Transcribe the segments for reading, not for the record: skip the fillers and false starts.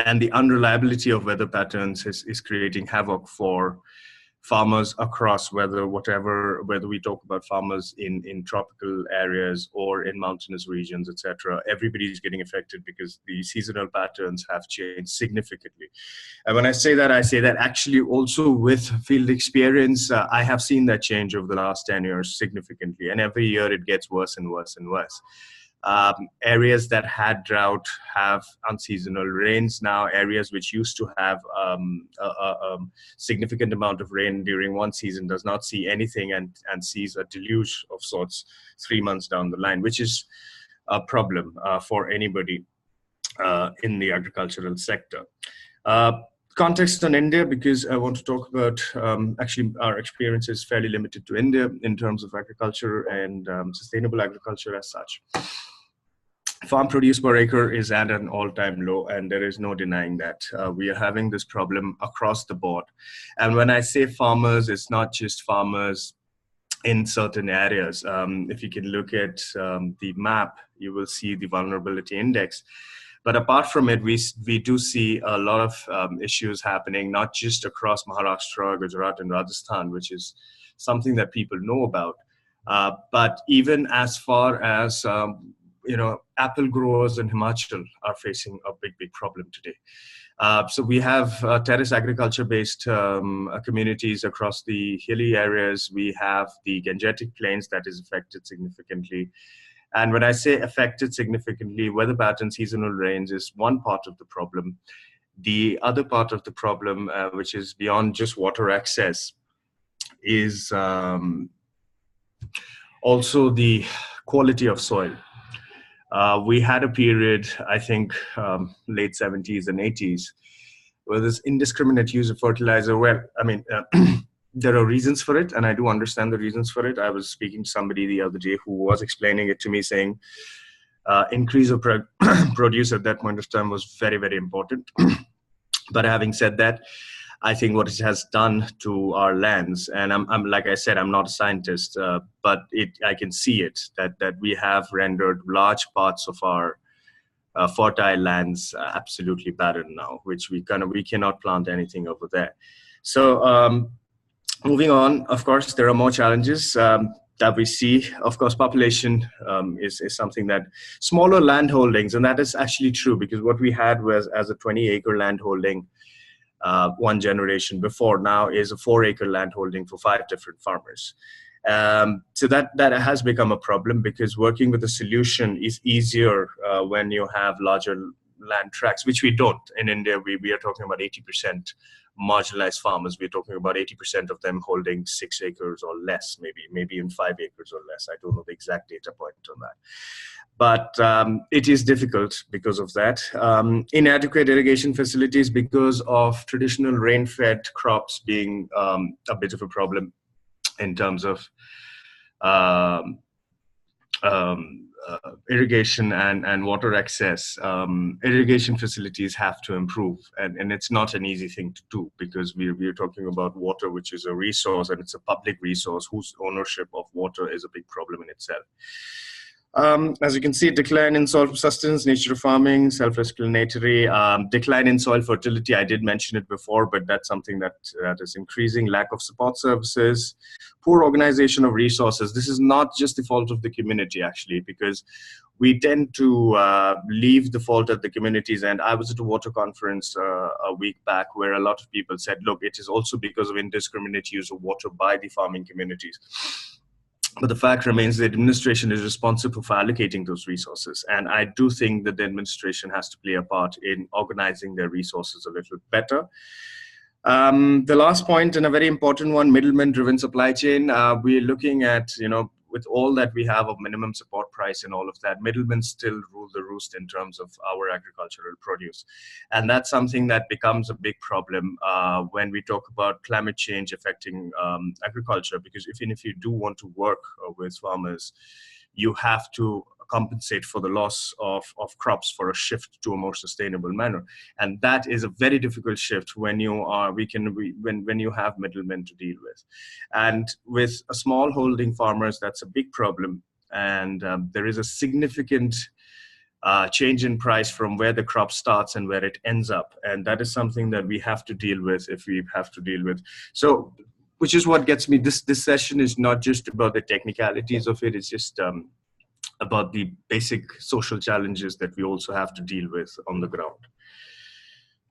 And the unreliability of weather patterns is creating havoc for farmers across, whether we talk about farmers in tropical areas or in mountainous regions, etc. Everybody is getting affected because the seasonal patterns have changed significantly. And when I say that actually also with field experience, I have seen that change over the last 10 years significantly. And every year it gets worse and worse and worse. Areas that had drought have unseasonal rains now. Areas which used to have a significant amount of rain during one season does not see anything and sees a deluge of sorts 3 months down the line, which is a problem for anybody in the agricultural sector. Context on India, because I want to talk about, actually our experience is fairly limited to India in terms of agriculture and sustainable agriculture as such. Farm produce per acre is at an all-time low, and there is no denying that. We are having this problem across the board. And when I say farmers, it's not just farmers in certain areas. If you can look at the map, you will see the vulnerability index. But apart from it, we do see a lot of issues happening, not just across Maharashtra, Gujarat, and Rajasthan, which is something that people know about, but even as far as apple growers in Himachal are facing a big problem today. So we have terrace agriculture-based communities across the hilly areas. We have the Gangetic Plains that is affected significantly. And when I say affected significantly, weather pattern, seasonal rains is one part of the problem. The other part of the problem, which is beyond just water access, is also the quality of soil. We had a period, I think, late 70s and 80s, where this indiscriminate use of fertilizer, there are reasons for it, and I do understand the reasons for it. I was speaking to somebody the other day who was explaining it to me, saying increase of produce at that point of time was very, very important. But having said that, I think what it has done to our lands, and I'm like I said, I'm not a scientist, but I can see it, that we have rendered large parts of our fertile lands absolutely barren now, which we cannot plant anything over there. So moving on, of course, there are more challenges that we see. Of course, population is something that smaller land holdings, and that is actually true, because what we had was as a 20-acre land holding one generation before, now is a 4-acre land holding for 5 different farmers. So that has become a problem, because working with a solution is easier when you have larger land tracts, which we don't. In India, we are talking about 80% marginalized farmers. We're talking about 80% of them holding 6 acres or less, maybe even 5 acres or less. I don't know the exact data point on that. But it is difficult because of that. Inadequate irrigation facilities because of traditional rain-fed crops being a bit of a problem in terms of irrigation and water access. Irrigation facilities have to improve, and it's not an easy thing to do, because we're talking about water, which is a resource, and it's a public resource whose ownership of water is a big problem in itself. As you can see, decline in soil sustenance, nature of farming, self-explanatory. Decline in soil fertility, I did mention it before, but that's something that is increasing. Lack of support services, poor organization of resources. This is not just the fault of the community, actually, because we tend to leave the fault at the communities. And I was at a water conference a week back where a lot of people said, look, it is also because of indiscriminate use of water by the farming communities. But the fact remains the administration is responsible for allocating those resources. And I do think that the administration has to play a part in organizing their resources a little better. The last point, and a very important one, middleman-driven supply chain. We're looking at, with all that we have of minimum support price and all of that, middlemen still rule the roost in terms of our agricultural produce. And that's something that becomes a big problem when we talk about climate change affecting agriculture, because even if you do want to work with farmers, you have to compensate for the loss of crops for a shift to a more sustainable manner. And that is a very difficult shift when you when you have middlemen to deal with. And with a small holding farmers, that's a big problem. And there is a significant change in price from where the crop starts and where it ends up. And that is something that we have to deal with if we have to deal with. So, which is what gets me, this session is not just about the technicalities of it, it's just about the basic social challenges that we also have to deal with on the ground.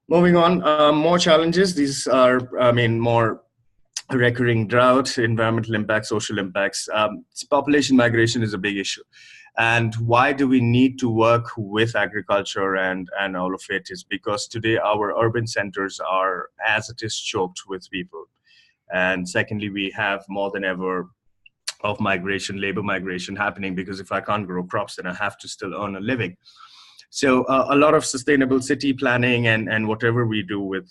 Moving on, more challenges. These are, more recurring drought, environmental impacts, social impacts. Population migration is a big issue. And why do we need to work with agriculture and all of it is because today our urban centers are, as it is, choked with people. And secondly, we have more than ever of migration, labor migration happening, because if I can't grow crops, then I have to still earn a living. So a lot of sustainable city planning and whatever we do with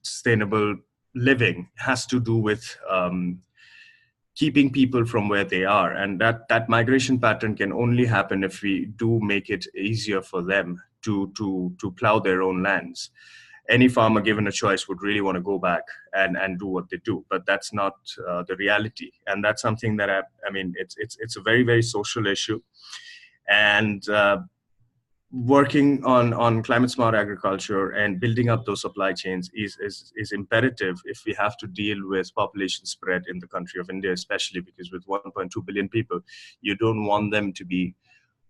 sustainable living has to do with keeping people from where they are. And that migration pattern can only happen if we do make it easier for them to plow their own lands. Any farmer given a choice would really want to go back and do what they do, but that's not the reality. And that's something that it's a very, very social issue. And working on climate smart agriculture and building up those supply chains is imperative if we have to deal with population spread in the country of India, especially because with 1.2 billion people, you don't want them to be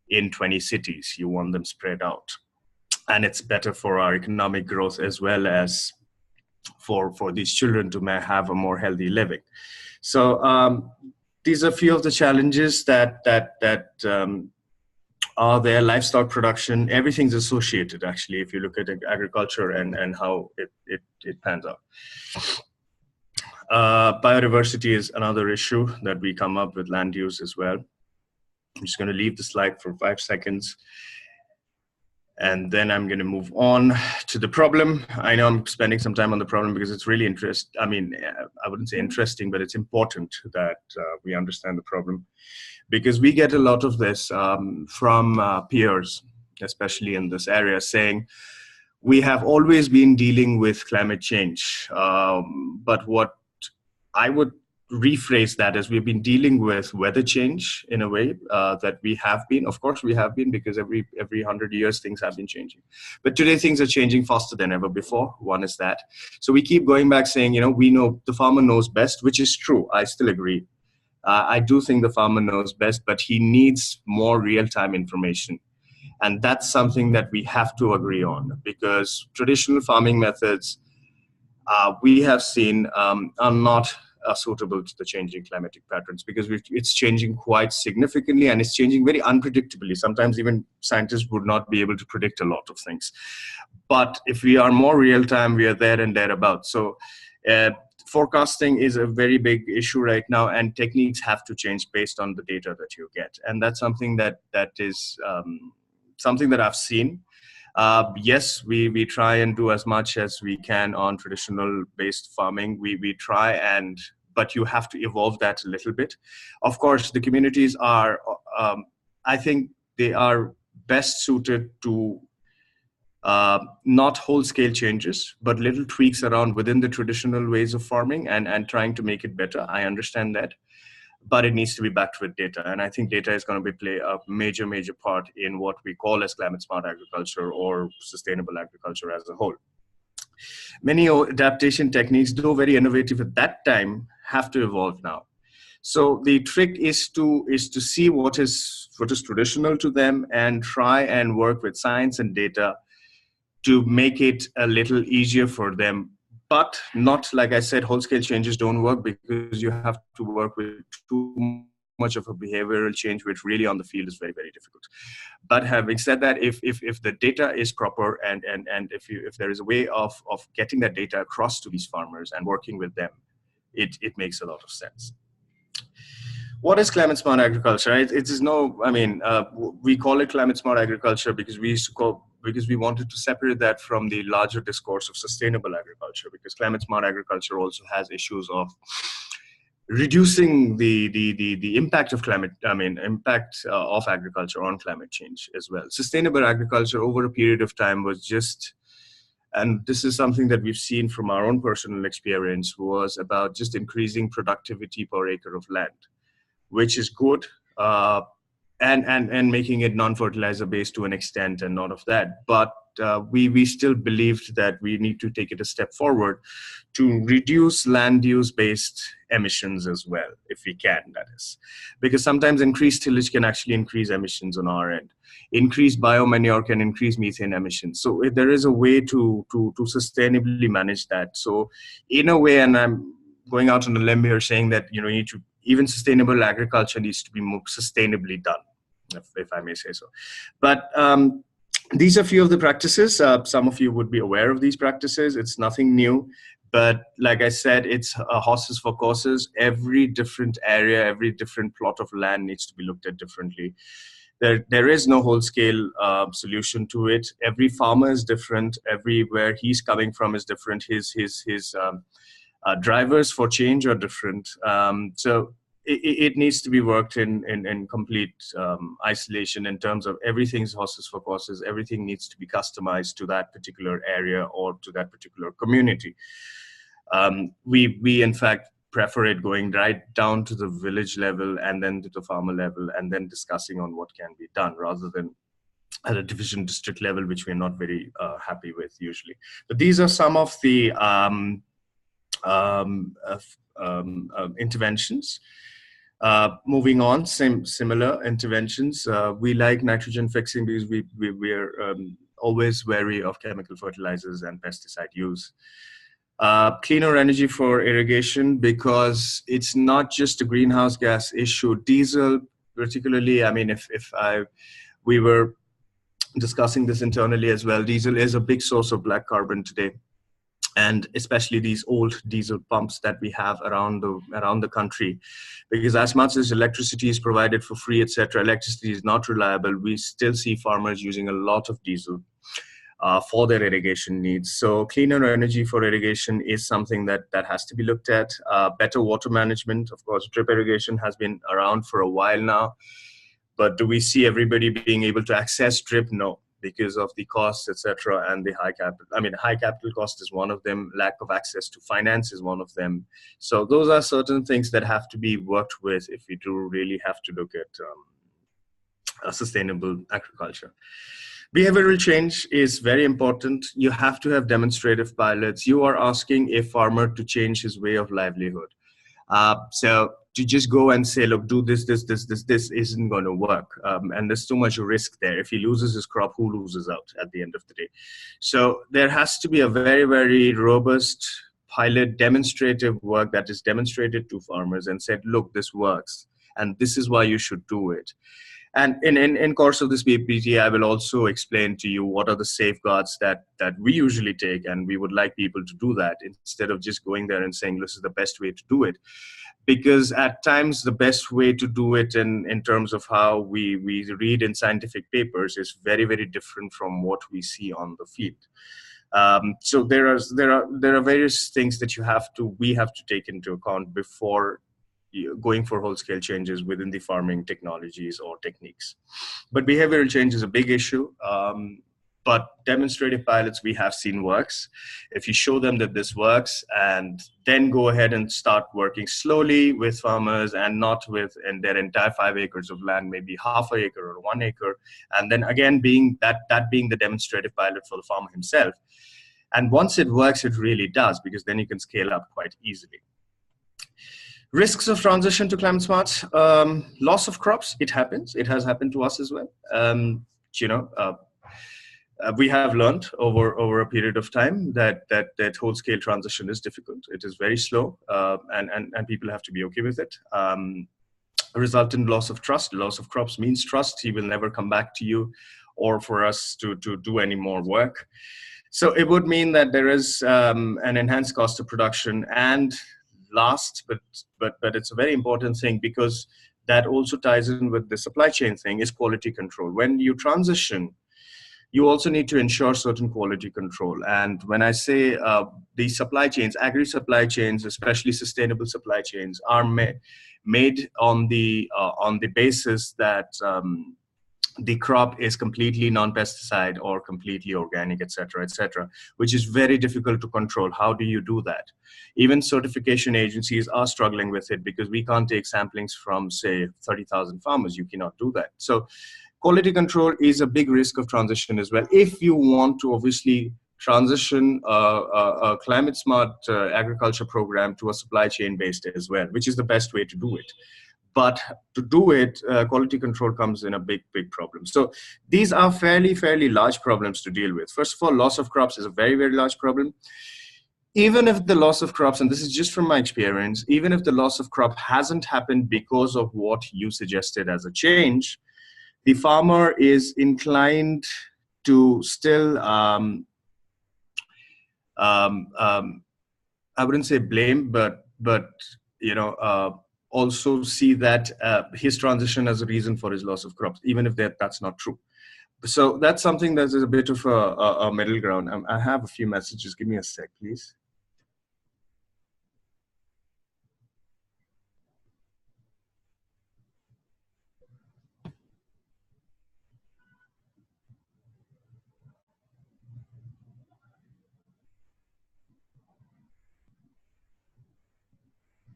in 20 cities. You want them spread out. And it's better for our economic growth as well as for these children to have a more healthy living. So these are a few of the challenges that are there. Livestock production, everything's associated actually, if you look at agriculture and how it pans out. Biodiversity is another issue that we come up with, land use as well. I'm just going to leave the slide for 5 seconds. And then I'm going to move on to the problem. I know I'm spending some time on the problem because it's really interesting. I mean, I wouldn't say interesting, but it's important that we understand the problem, because we get a lot of this from peers, especially in this area, saying we have always been dealing with climate change. But what I would rephrase that as we've been dealing with weather change in a way that we have been. Of course, we have been, because every 100 years things have been changing. But today things are changing faster than ever before. One is that. So we keep going back saying, we know the farmer knows best, which is true. I still agree. I do think the farmer knows best, but he needs more real-time information. And that's something that we have to agree on, because traditional farming methods we have seen are not suitable to the changing climatic patterns, because it's changing quite significantly and it's changing very unpredictably. Sometimes even scientists would not be able to predict a lot of things. But if we are more real time, we are there and thereabouts. So forecasting is a very big issue right now, and techniques have to change based on the data that you get. And that's something that is something that I've seen. Yes, we try and do as much as we can on traditional based farming. We try but you have to evolve that a little bit. Of course, the communities are, I think they are best suited to not whole scale changes, but little tweaks around within the traditional ways of farming and trying to make it better. I understand that. But it needs to be backed with data. And I think data is going to play a major, major part in what we call as climate smart agriculture or sustainable agriculture as a whole. Many adaptation techniques, though very innovative at that time, have to evolve now. So the trick is to see what is traditional to them and try and work with science and data to make it a little easier for them. But not, like I said, whole-scale changes don't work, because you have to work with too much of a behavioral change, which really on the field is very, very difficult. But having said that, if the data is proper and if there is a way of getting that data across to these farmers and working with them, it makes a lot of sense. What is climate smart agriculture? It is we call it climate smart agriculture because we wanted to separate that from the larger discourse of sustainable agriculture, because climate smart agriculture also has issues of reducing the impact of of agriculture on climate change as well. Sustainable agriculture over a period of time was just, and this is something that we've seen from our own personal experience, was about just increasing productivity per acre of land, which is good. and making it non-fertilizer based to an extent and not of that. But we still believed that we need to take it a step forward to reduce land use based emissions as well, if we can, that is. Because sometimes increased tillage can actually increase emissions on our end. Increased biomanure can increase methane emissions. So if there is a way to sustainably manage that. So in a way, and I'm going out on a limb here saying that, you need to, even sustainable agriculture needs to be more sustainably done, if I may say so. But these are a few of the practices. Some of you would be aware of these practices. It's nothing new. But like I said, it's horses for courses. Every different area, every different plot of land needs to be looked at differently. There is no whole-scale solution to it. Every farmer is different. Everywhere he's coming from is different. His drivers for change are different. So it needs to be worked in complete isolation in terms of everything's horses for courses. Everything needs to be customized to that particular area or to that particular community. We in fact prefer it going right down to the village level and then to the farmer level and then discussing on what can be done rather than at a division district level, which we're not very happy with usually. But these are some of the interventions. Moving on, similar interventions. We like nitrogen fixing because we're always wary of chemical fertilizers and pesticide use. Cleaner energy for irrigation, because it's not just a greenhouse gas issue. Diesel, particularly, I mean, we were discussing this internally as well. Diesel is a big source of black carbon today. And especially these old diesel pumps that we have around the country, because as much as electricity is provided for free, etc., electricity is not reliable. We still see farmers using a lot of diesel for their irrigation needs. So cleaner energy for irrigation is something that has to be looked at. Better water management, of course, drip irrigation has been around for a while now, but do we see everybody being able to access drip? No, because of the costs, etc., and the high capital. I mean, high capital cost is one of them. Lack of access to finance is one of them. So those are certain things that have to be worked with if we do really have to look at a sustainable agriculture. Behavioral change is very important. You have to have demonstrative pilots. You are asking a farmer to change his way of livelihood. So to just go and say, look, do this isn't going to work. And there's too much risk there. If he loses his crop, who loses out at the end of the day? So there has to be a very, very robust pilot demonstrative work that is demonstrated to farmers and said, look, this works. And this is why you should do it. And in course of this PPT, I will also explain to you what are the safeguards that we usually take, and we would like people to do that instead of just going there and saying this is the best way to do it. Because at times the best way to do it in terms of how we read in scientific papers is very, very different from what we see on the field. So there are various things that we have to take into account before going for whole-scale changes within the farming technologies or techniques. But behavioral change is a big issue. But demonstrative pilots we have seen works. If you show them that this works and then go ahead and start working slowly with farmers and not with in their entire 5 acres of land, maybe half an acre or 1 acre. And then again, being the demonstrative pilot for the farmer himself. And once it works, it really does, because then you can scale up quite easily. Risks of transition to climate smart, loss of crops, it happens. It has happened to us as well. We have learned over a period of time that whole-scale transition is difficult. It is very slow, and people have to be okay with it. A resultant loss of trust. Loss of crops means trust. He will never come back to you or for us to do any more work. So it would mean that there is an enhanced cost of production. And last, but it's a very important thing, because that also ties in with the supply chain thing, is quality control. When you transition, you also need to ensure certain quality control. And when I say these supply chains, agri supply chains, especially sustainable supply chains, are made on the basis that the crop is completely non-pesticide or completely organic, etc., which is very difficult to control. How do you do that? Even certification agencies are struggling with it because we can't take samplings from, say, 30,000 farmers. You cannot do that. So quality control is a big risk of transition as well. If you want to obviously transition a climate smart agriculture program to a supply chain based as well, which is the best way to do it. But to do it, quality control comes in a big problem. So these are fairly large problems to deal with. First of all, loss of crops is a very large problem. Even if the loss of crops, and this is just from my experience, even if the loss of crop hasn't happened because of what you suggested as a change, the farmer is inclined to still, I wouldn't say blame, but also see that his transition as a reason for his loss of crops, even if that's not true. So that's something that is a bit of a middle ground. I have a few messages. Give me a sec, please.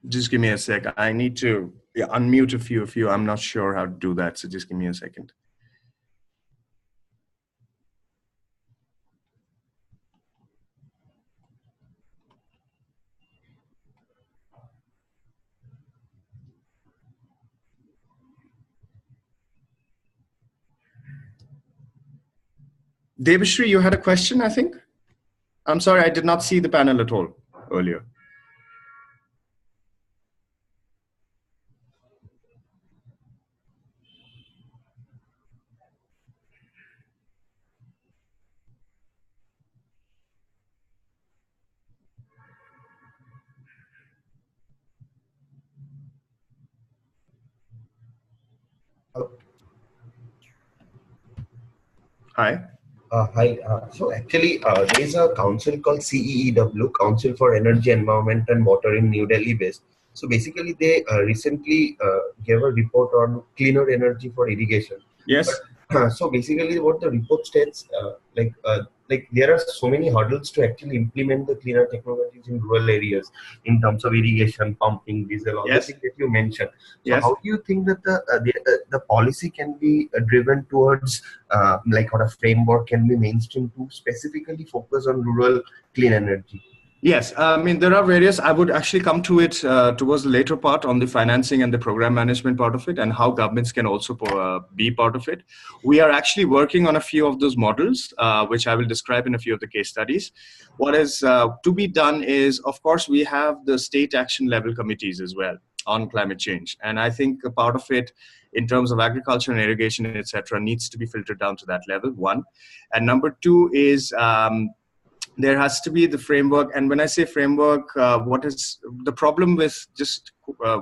Just give me a sec. I need to unmute a few of you. I'm not sure how to do that, so just give me a second. Devashri, you had a question, I think? I'm sorry, I did not see the panel at all earlier. Hi. Hi. So actually, there is a council called CEEW, Council for Energy, Environment and Water in New Delhi based. So basically, they recently gave a report on cleaner energy for irrigation. Yes. But, so basically, what the report states, like there are so many hurdles to actually implement the cleaner technologies in rural areas in terms of irrigation, pumping, diesel, all the things that you mentioned. So how do you think that the policy can be driven towards like what a framework can be mainstream to specifically focus on rural clean energy? Yes, I mean, there are various, I would actually come to it towards the later part on the financing and the program management part of it and how governments can also be part of it. We are actually working on a few of those models, which I will describe in a few of the case studies. What is to be done is, of course, we have the state action level committees as well on climate change. And I think a part of it in terms of agriculture and irrigation, et cetera, needs to be filtered down to that level, one. And number two is, there has to be the framework. And when I say framework, what is the problem with just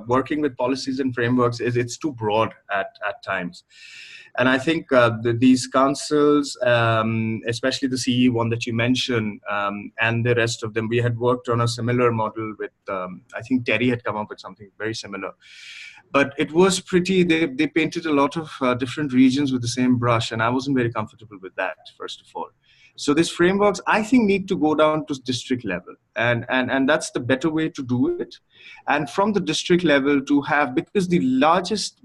working with policies and frameworks is it's too broad at times. And I think these councils, especially the CE one that you mentioned, and the rest of them, we had worked on a similar model with, I think Terry had come up with something very similar. But it was pretty, they painted a lot of different regions with the same brush, and I wasn't very comfortable with that, first of all. So these frameworks, I think, need to go down to district level. And that's the better way to do it. And from the district level to have, because the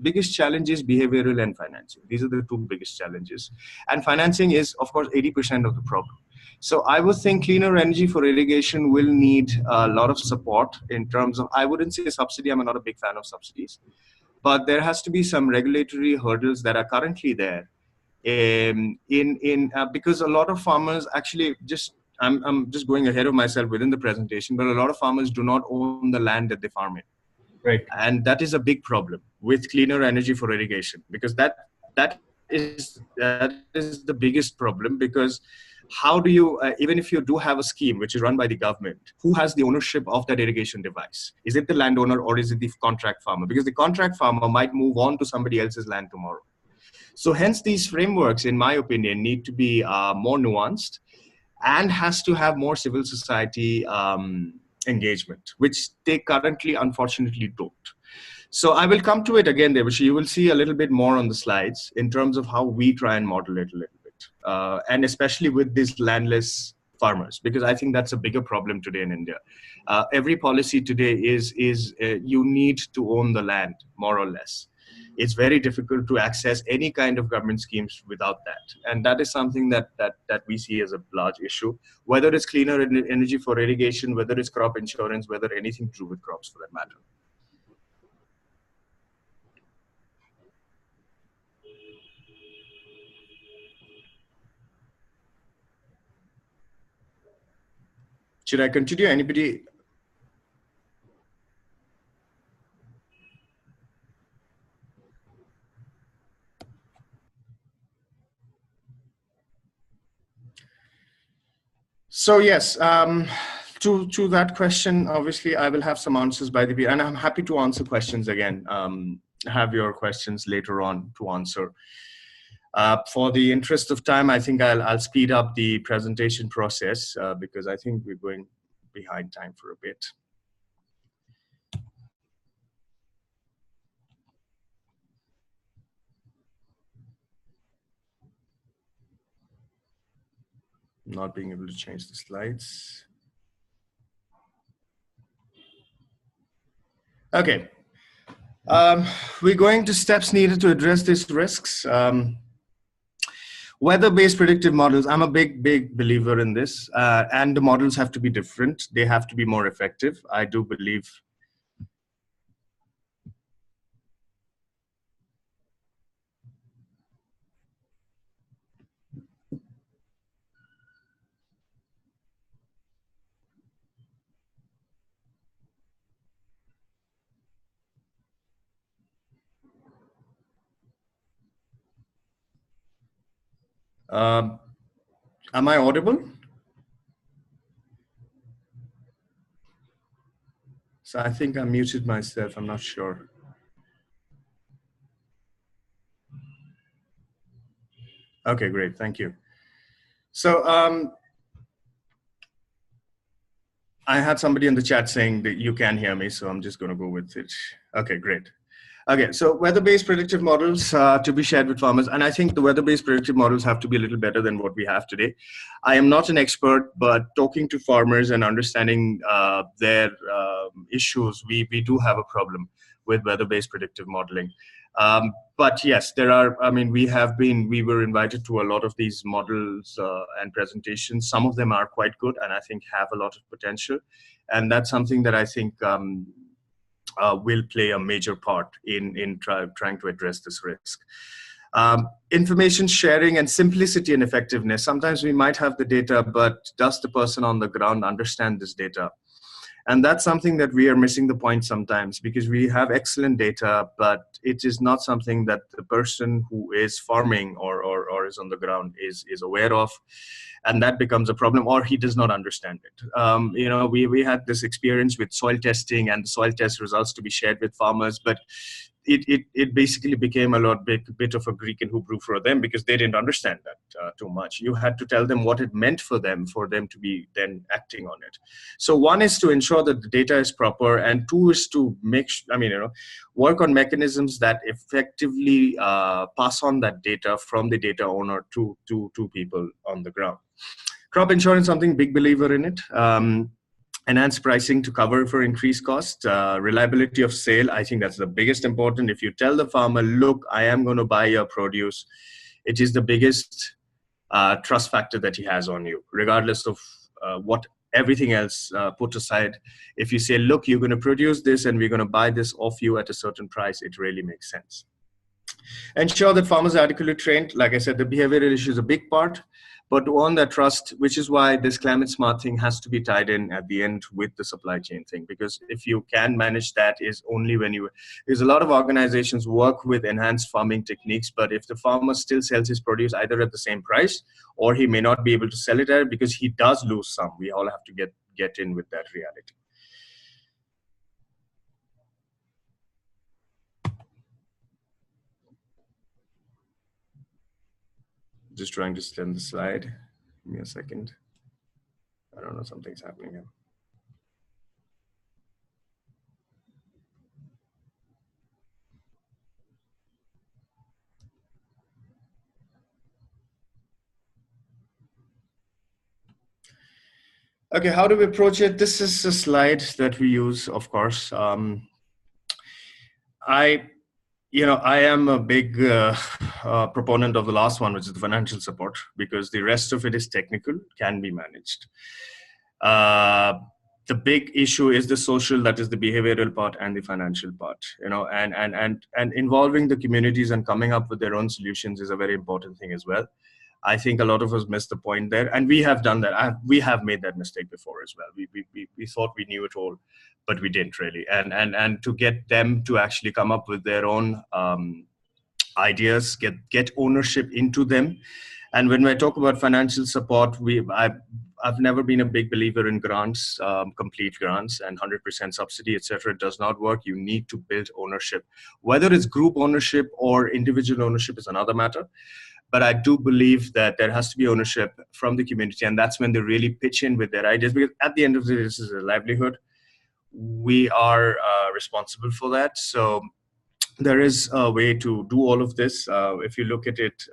biggest challenge is behavioral and financing. These are the two biggest challenges. And financing is, of course, 80% of the problem. So I would think cleaner energy for irrigation will need a lot of support in terms of, I wouldn't say subsidy, I'm not a big fan of subsidies, but there has to be some regulatory hurdles that are currently there. Because a lot of farmers actually I'm just going ahead of myself within the presentation, but a lot of farmers do not own the land that they farm in. Right. And that is a big problem with cleaner energy for irrigation, because that is the biggest problem. Because how do you, even if you do have a scheme which is run by the government, who has the ownership of that irrigation device? Is it the landowner or is it the contract farmer? Because the contract farmer might move on to somebody else's land tomorrow. So hence these frameworks, in my opinion, need to be more nuanced and has to have more civil society engagement, which they currently, unfortunately, don't. So I will come to it again, Devashi. You will see a little bit more on the slides in terms of how we try and model it a little bit. And especially with these landless farmers, because I think that's a bigger problem today in India. Every policy today is you need to own the land, more or less. It's very difficult to access any kind of government schemes without that. And that is something that we see as a large issue, whether it's cleaner energy for irrigation, whether it's crop insurance, whether anything to do with crops for that matter. Should I continue? Anybody? So yes, to that question, obviously I will have some answers by the way, and I'm happy to answer questions again. Have your questions later on to answer. For the interest of time, I think I'll speed up the presentation process because I think we're going behind time for a bit. Not being able to change the slides. Okay. We're going to steps needed to address these risks. Weather-based predictive models, I'm a big believer in this. And the models have to be different. They have to be more effective. I do believe. Am I audible? So I think I muted myself. I'm not sure. Okay, great. Thank you. So I had somebody in the chat saying that you can hear me, so I'm just going to go with it. Okay, great. Okay, so weather-based predictive models to be shared with farmers. And I think the weather-based predictive models have to be a little better than what we have today. I am not an expert, but talking to farmers and understanding their issues, we do have a problem with weather-based predictive modeling. But yes, there are, I mean, we were invited to a lot of these models and presentations. Some of them are quite good and I think have a lot of potential. And that's something that I think will play a major part in trying to address this risk. Information sharing and simplicity and effectiveness. Sometimes we might have the data, but does the person on the ground understand this data? And that's something that we are missing the point sometimes, because we have excellent data, but it is not something that the person who is farming or is on the ground is aware of. And that becomes a problem, or he does not understand it. You know, we had this experience with soil testing and the soil test results to be shared with farmers, but it basically became a bit of a Greek and Hebrew for them, because they didn't understand that too much. You had to tell them what it meant for them to be then acting on it. So one is to ensure that the data is proper, and two is to work on mechanisms that effectively pass on that data from the data owner to people on the ground. Crop insurance, something big believer in it. Enhanced pricing to cover for increased cost, reliability of sale. I think that's the biggest important. If you tell the farmer, look, I am going to buy your produce, it is the biggest trust factor that he has on you, regardless of what everything else put aside. If you say, look, you're going to produce this and we're going to buy this off you at a certain price, it really makes sense. Ensure that farmers are adequately trained. Like I said, the behavioral issue is a big part, but to earn that trust, which is why this climate smart thing has to be tied in at the end with the supply chain thing. Because if you can manage that, is only when there's a lot of organizations work with enhanced farming techniques, but if the farmer still sells his produce either at the same price, or he may not be able to sell it at it because he does lose some, we all have to get in with that reality. Just trying to send the slide. Give me a second. I don't know, something's happening here. Okay, how do we approach it? This is a slide that we use, of course. I am a big proponent of the last one, which is the financial support, because the rest of it is technical, can be managed. The big issue is the social, that is the behavioral part, and the financial part. And involving the communities and coming up with their own solutions is a very important thing as well. I think a lot of us missed the point there, and we have done that. We have made that mistake before as well. We thought we knew it all, but we didn't really. And to get them to actually come up with their own ideas, get ownership into them. And when I talk about financial support, I've never been a big believer in grants, complete grants and 100% subsidy, etc. It does not work. You need to build ownership. Whether it's group ownership or individual ownership is another matter. But I do believe that there has to be ownership from the community, and that's when they really pitch in with their ideas. Because at the end of the day, this is a livelihood. We are responsible for that. So there is a way to do all of this. If you look at it,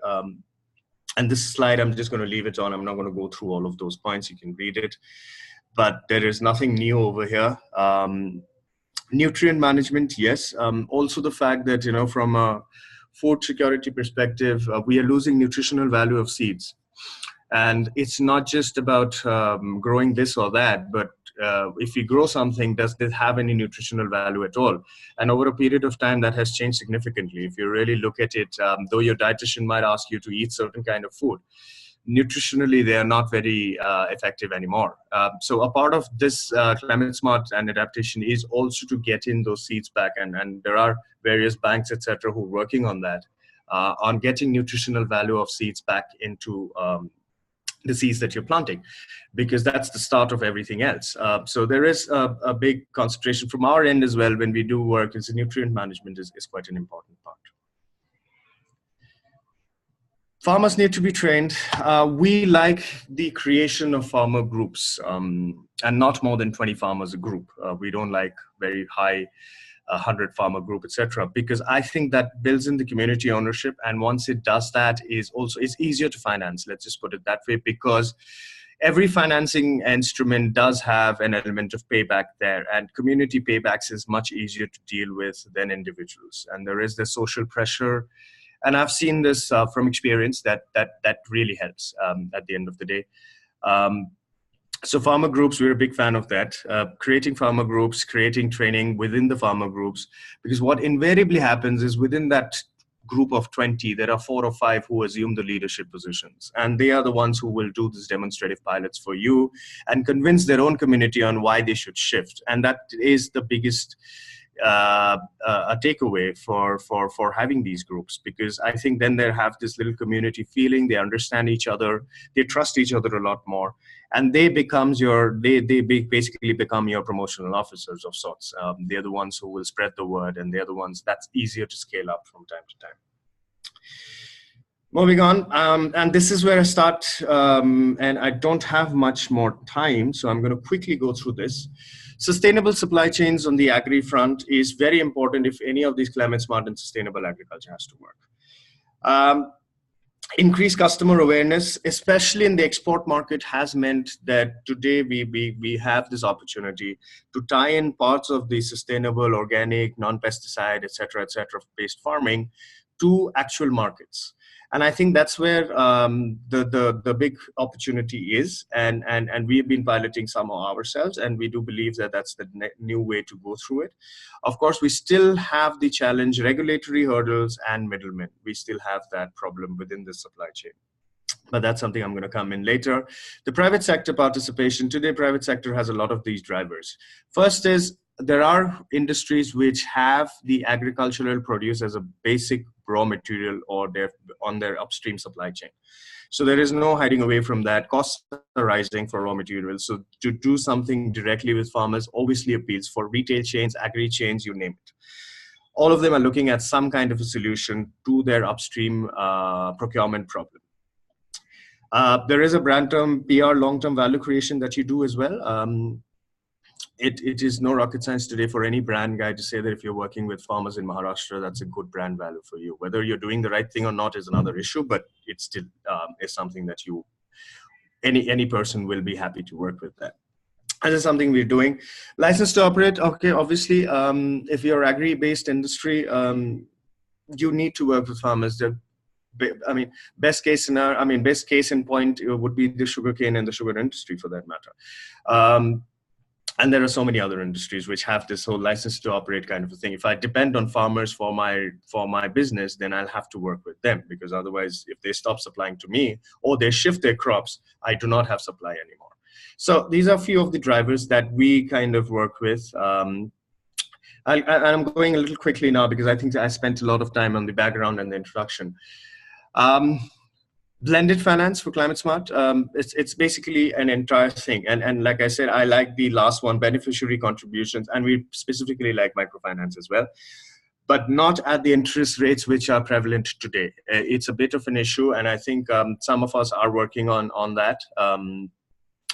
and this slide, I'm just going to leave it on. I'm not going to go through all of those points. You can read it. But there is nothing new over here. Nutrient management, yes. Also the fact that, from a food security perspective, we are losing nutritional value of seeds. And it's not just about growing this or that, but if you grow something, does this have any nutritional value at all? And over a period of time, that has changed significantly. If you really look at it, though your dietitian might ask you to eat certain kind of food, nutritionally, they are not very effective anymore. So a part of this climate smart and adaptation is also to get in those seeds back. And there are various banks, etc., who are working on that, on getting nutritional value of seeds back into the seeds that you're planting, because that's the start of everything else. So there is a big concentration from our end as well when we do work. Is nutrient management is quite an important part. Farmers need to be trained. We like the creation of farmer groups, and not more than 20 farmers a group. We don't like very high 100 farmer group, etc., because I think that builds in the community ownership. And once it does that, it's easier to finance. Let's just put it that way, because every financing instrument does have an element of payback there, and community paybacks is much easier to deal with than individuals. And there is the social pressure. And I've seen this from experience that really helps at the end of the day. So farmer groups, we're a big fan of that. Creating farmer groups, creating training within the farmer groups, because what invariably happens is within that group of 20, there are 4 or 5 who assume the leadership positions. And they are the ones who will do these demonstrative pilots for you and convince their own community on why they should shift. And that is the biggest a takeaway for having these groups, because I think then they have this little community feeling, they understand each other, they trust each other a lot more, and they basically become your promotional officers of sorts. They're the ones who will spread the word, and they're the ones that's easier to scale up from time to time. Moving on, and this is where I start, and I don't have much more time, so I'm going to quickly go through this. Sustainable supply chains on the agri front is very important if any of these climate smart and sustainable agriculture has to work. Increased customer awareness, especially in the export market, has meant that today we have this opportunity to tie in parts of the sustainable, organic, non-pesticide, etc., based farming to actual markets. And I think that's where the big opportunity is. And we've been piloting some ourselves, and we do believe that that's the new way to go through it. Of course, we still have the challenge, regulatory hurdles and middlemen. We still have that problem within the supply chain. But that's something I'm going to come in later. The private sector participation. Today, private sector has a lot of these drivers. First is, there are industries which have the agricultural produce as a basic raw material or on their upstream supply chain. So there is no hiding away from that. Costs are rising for raw materials. So to do something directly with farmers obviously appeals for retail chains, agri chains, you name it. All of them are looking at some kind of a solution to their upstream procurement problem. There is a brand term, PR, long-term value creation that you do as well. It is no rocket science today for any brand guy to say that if you're working with farmers in Maharashtra, that's a good brand value for you. Whether you're doing the right thing or not is another issue, but it still is something that any person will be happy to work with that. And this is something we're doing. License to operate. Okay, obviously, if you're agri-based industry, you need to work with farmers. I mean, best case scenario. I mean, best case in point would be the sugarcane and the sugar industry, for that matter. And there are so many other industries which have this whole license to operate kind of a thing. If I depend on farmers for my business, then I'll have to work with them, because otherwise, if they stop supplying to me or they shift their crops, I do not have supply anymore. So these are a few of the drivers that we kind of work with. I'm going a little quickly now because I think I spent a lot of time on the background and the introduction. Blended finance for climate smart. It's basically an entire thing. And like I said, I like the last one, beneficiary contributions, and we specifically like microfinance as well, but not at the interest rates which are prevalent today. It's a bit of an issue, and I think some of us are working on that.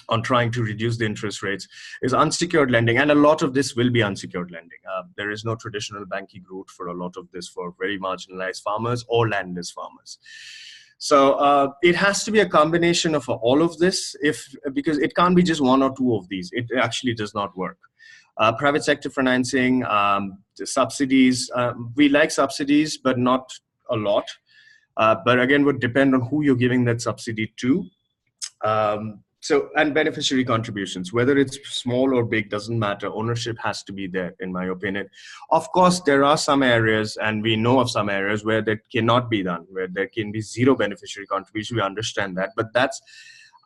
On trying to reduce the interest rates, is unsecured lending. And a lot of this will be unsecured lending. There is no traditional banking route for a lot of this for very marginalized farmers or landless farmers. So it has to be a combination of all of this, because it can't be just one or two of these. It actually does not work. Private sector financing, the subsidies. We like subsidies, but not a lot. But again, would depend on who you're giving that subsidy to. And beneficiary contributions, whether it's small or big, doesn't matter. Ownership has to be there, in my opinion. Of course, there are some areas, and we know of some areas where that cannot be done, where there can be zero beneficiary contribution. We understand that, but that's,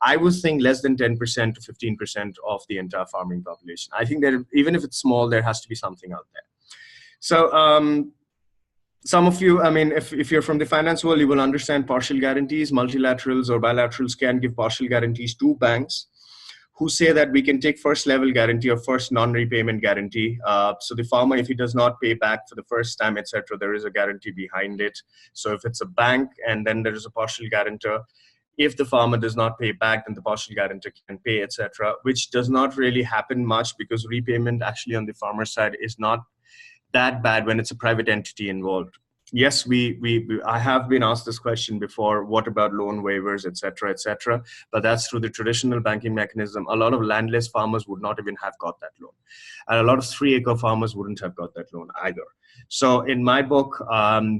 I would think, less than 10% to 15% of the entire farming population. I think that even if it's small, there has to be something out there. So, some of you, I mean, if you're from the finance world, you will understand partial guarantees. Multilaterals or bilaterals can give partial guarantees to banks who say that we can take first level guarantee or first non-repayment guarantee. So the farmer, if he does not pay back for the first time, etc., there is a guarantee behind it. So if it's a bank and then there is a partial guarantor, if the farmer does not pay back, then the partial guarantor can pay, etc., which does not really happen much, because repayment actually on the farmer side is not that bad when it's a private entity involved. Yes, I have been asked this question before, what about loan waivers, etc., etc., but that's through the traditional banking mechanism. A lot of landless farmers would not even have got that loan, and a lot of 3-acre farmers wouldn't have got that loan either. So in my book,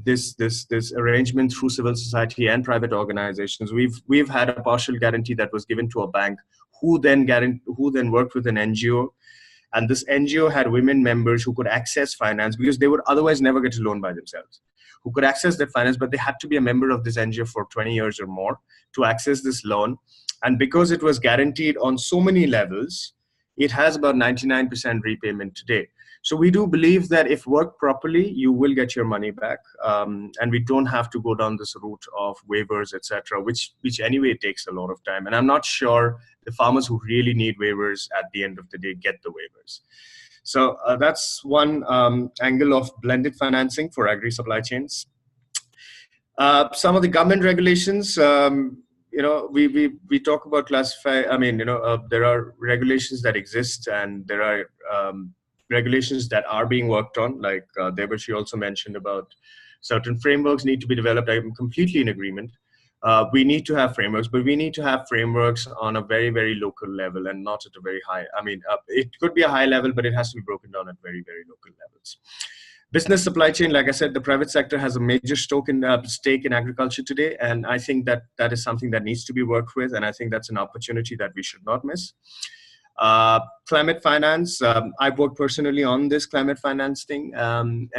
this arrangement through civil society and private organizations, we've had a partial guarantee that was given to a bank, who then worked with an NGO. And this NGO had women members who could access finance, because they would otherwise never get a loan by themselves, who could access that finance, but they had to be a member of this NGO for 20 years or more to access this loan. And because it was guaranteed on so many levels, it has about 99% repayment today. So we do believe that if worked properly, you will get your money back. And we don't have to go down this route of waivers, etc., which anyway takes a lot of time. And I'm not sure the farmers who really need waivers at the end of the day get the waivers. So that's one angle of blended financing for agri supply chains. Some of the government regulations, we talk about classify. I mean, there are regulations that exist, and there are regulations that are being worked on. Like Debashi also mentioned about certain frameworks need to be developed. I'm completely in agreement. We need to have frameworks, but we need to have frameworks on a very, very local level and not at a very high. I mean, it could be a high level, but it has to be broken down at very, very local levels. Business supply chain, like I said, the private sector has a major stake in agriculture today, and I think that is something that needs to be worked with, and I think that's an opportunity that we should not miss. Climate finance, I've worked personally on this climate finance thing, and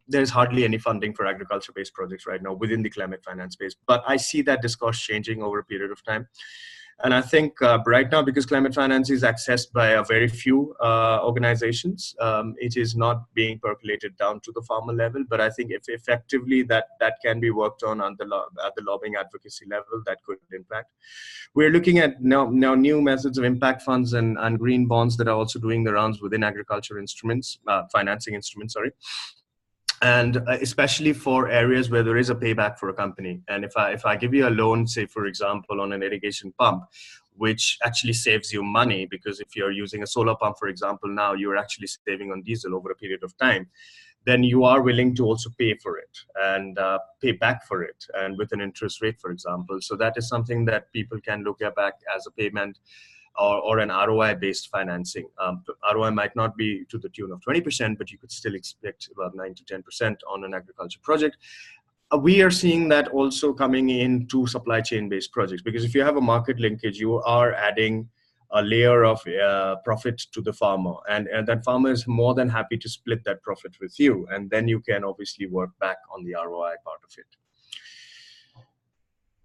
there's hardly any funding for agriculture-based projects right now within the climate finance space, but I see that discourse changing over a period of time. And I think right now, because climate finance is accessed by a very few organizations, it is not being percolated down to the farmer level. But I think if effectively that can be worked on at the lobbying advocacy level, that could impact. We're looking at now new methods of impact funds and green bonds that are also doing the rounds within agriculture instruments, financing instruments, sorry. And especially for areas where there is a payback for a company. And if I give you a loan, say, for example, on an irrigation pump, which actually saves you money, because if you're using a solar pump, for example, now you're actually saving on diesel over a period of time, then you are willing to also pay for it and pay back for it, and with an interest rate, for example. So that is something that people can look at back as a payment, or an ROI-based financing. ROI might not be to the tune of 20%, but you could still expect about 9 to 10% on an agriculture project. We are seeing that also coming into supply chain-based projects, because if you have a market linkage, you are adding a layer of profit to the farmer, and that farmer is more than happy to split that profit with you, and then you can obviously work back on the ROI part of it.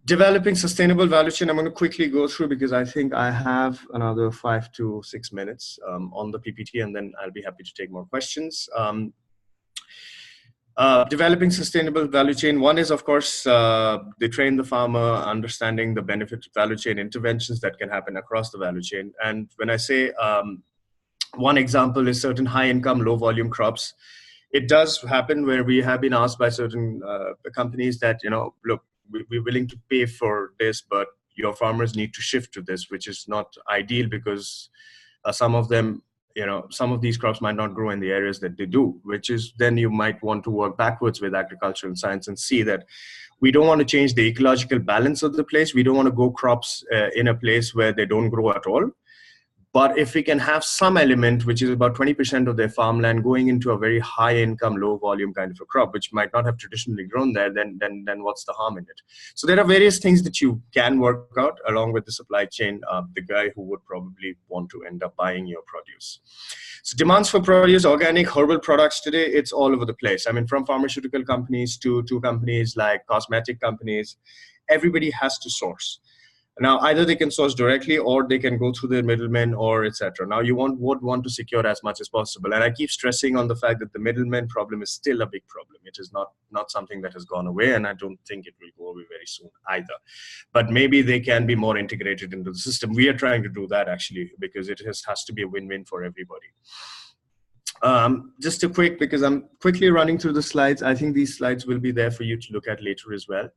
Developing sustainable value chain, I'm going to quickly go through because I think I have another 5 to 6 minutes on the PPT, and then I'll be happy to take more questions. Developing sustainable value chain. One is, of course, they train the farmer, understanding the benefit of value chain interventions that can happen across the value chain. And when I say one example is certain high income, low volume crops, it does happen where we have been asked by certain companies that, look, we're willing to pay for this, but your farmers need to shift to this, which is not ideal because some of them, some of these crops might not grow in the areas that they do, which is then you might want to work backwards with agricultural science and see that we don't want to change the ecological balance of the place. We don't want to grow crops in a place where they don't grow at all. But if we can have some element, which is about 20% of their farmland, going into a very high income, low volume kind of a crop, which might not have traditionally grown there, then what's the harm in it? So there are various things that you can work out along with the supply chain, the guy who would probably want to end up buying your produce. So demands for produce, organic, herbal products today, it's all over the place. I mean, from pharmaceutical companies to companies like cosmetic companies, everybody has to source. Now, either they can source directly or they can go through their middlemen or etc. Now, you would want to secure as much as possible. And I keep stressing on the fact that the middleman problem is still a big problem. It is not something that has gone away, and I don't think it will go away very soon either. But maybe they can be more integrated into the system. We are trying to do that, actually, because it has to be a win-win for everybody. Just a quick, because I'm quickly running through the slides. I think these slides will be there for you to look at later as well.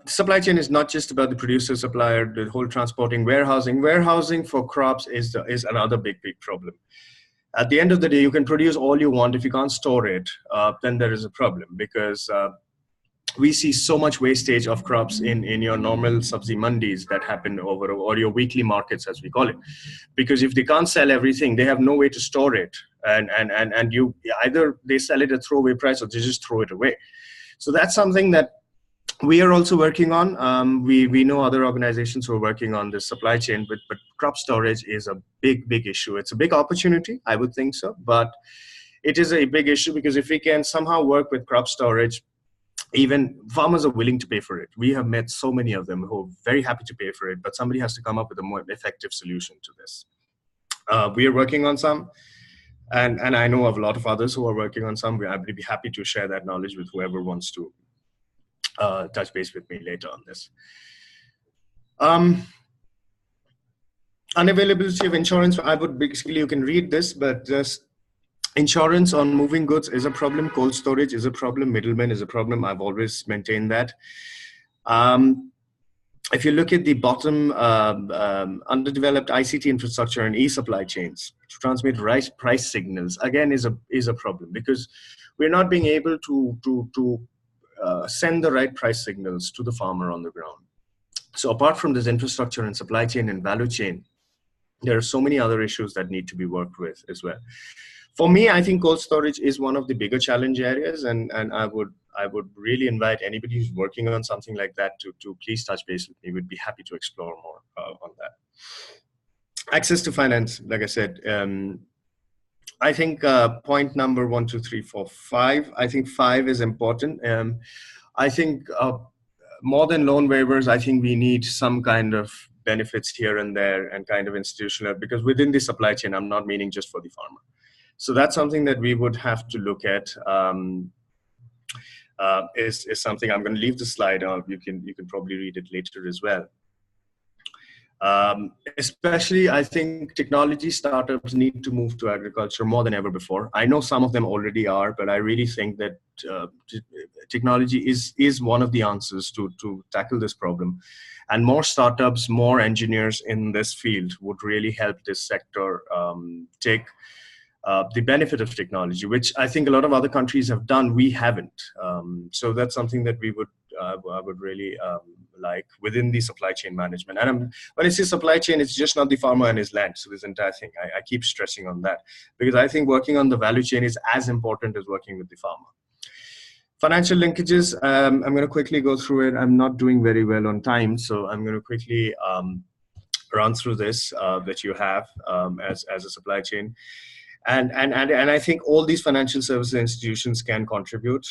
Supply chain is not just about the producer, supplier, the whole transporting, warehousing. Warehousing for crops is another big problem. At the end of the day, you can produce all you want. If you can't store it, then there is a problem, because we see so much wastage of crops in your normal sabzi mandis that happen over, or your weekly markets, as we call it. Because if they can't sell everything, they have no way to store it. And you either they sell it at throwaway price or they just throw it away. So that's something that we are also working on. We know other organizations who are working on this supply chain, but crop storage is a big issue. It's a big opportunity, I would think so, but it is a big issue, because if we can somehow work with crop storage, even farmers are willing to pay for it. We have met so many of them who are very happy to pay for it, but somebody has to come up with a more effective solution to this. We are working on some, and I know of a lot of others who are working on some. I'd be happy to share that knowledge with whoever wants to touch base with me later on this. Unavailability of insurance, I would basically, you can read this, but just insurance on moving goods is a problem. Cold storage is a problem. Middlemen is a problem. I've always maintained that. If you look at the bottom, underdeveloped ICT infrastructure and e-supply chains to transmit price signals, again, is a problem, because we're not being able to send the right price signals to the farmer on the ground. So apart from this infrastructure and supply chain and value chain, there are so many other issues that need to be worked with as well. For me, I think cold storage is one of the bigger challenge areas, and I would really invite anybody who's working on something like that to please touch base with me. We'd be happy to explore more on that. Access to finance, like I said, I think point number 1, 2, 3, 4, 5. I think 5 is important. I think more than loan waivers, I think we need some kind of benefits here and there and kind of institutional, because within the supply chain, I'm not meaning just for the farmer. So that's something that we would have to look at. Is something I'm going to leave the slide on. You can probably read it later as well. Especially, I think technology startups need to move to agriculture more than ever before. I know some of them already are, but I really think that technology is one of the answers to tackle this problem. And more startups, more engineers in this field would really help this sector take the benefit of technology, which I think a lot of other countries have done. We haven't. So that's something that I would really like within the supply chain management. And when I say supply chain, it's just not the farmer and his land. So this entire thing, I keep stressing on that, because I think working on the value chain is as important as working with the farmer. Financial linkages, I'm going to quickly go through it. I'm not doing very well on time, so I'm going to quickly run through this that you have as a supply chain. And I think all these financial services institutions can contribute,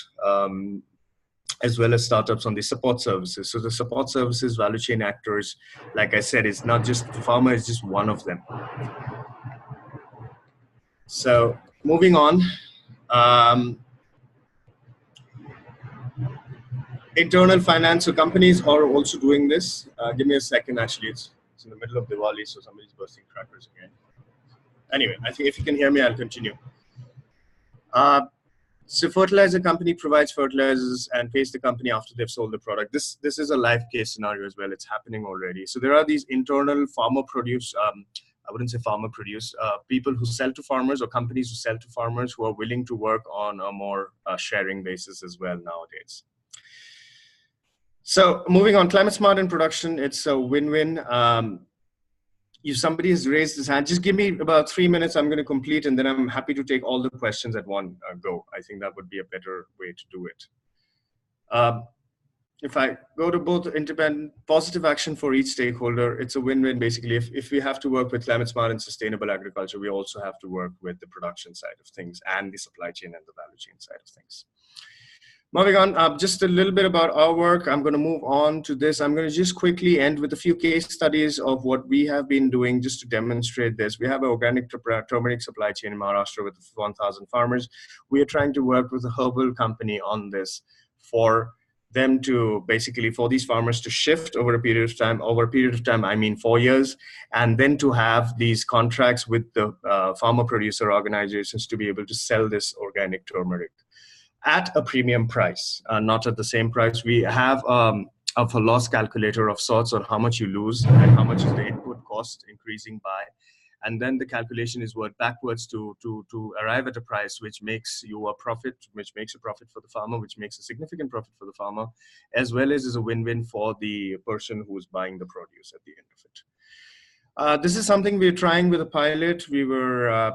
as well as startups on the support services. So the support services value chain actors, like I said, it's not just the farmer, it's just one of them. So moving on, internal finance. So companies are also doing this. Give me a second, actually, it's in the middle of Diwali, so somebody's bursting crackers again. Anyway, I think if you can hear me, I'll continue. So fertilizer company provides fertilizers and pays the company after they've sold the product. This is a live case scenario as well. It's happening already. So there are these internal farmer produce, I wouldn't say farmer produce, people who sell to farmers or companies who sell to farmers who are willing to work on a more sharing basis as well nowadays. So moving on, climate smart in production, it's a win-win. If somebody has raised his hand, just give me about 3 minutes. I'm going to complete, and then I'm happy to take all the questions at one go. I think that would be a better way to do it. If I go to both independent, positive action for each stakeholder, it's a win-win basically. If we have to work with climate smart and sustainable agriculture, we also have to work with the production side of things and the supply chain and the value chain side of things. Moving on, just a little bit about our work. I'm going to move on to this. I'm going to just quickly end with a few case studies of what we have been doing just to demonstrate this. We have an organic turmeric supply chain in Maharashtra with 1,000 farmers. We are trying to work with a herbal company on this for them to basically, for these farmers to shift over a period of time. Over a period of time, I mean 4 years, and then to have these contracts with the farmer producer organizations to be able to sell this organic turmeric at a premium price, not at the same price. We have a loss calculator of sorts on how much you lose and how much is the input cost increasing by. And then the calculation is worked backwards to arrive at a price which makes you a profit, which makes a profit for the farmer, which makes a significant profit for the farmer, as well as is a win-win for the person who's buying the produce at the end of it. This is something we're trying with a pilot. We were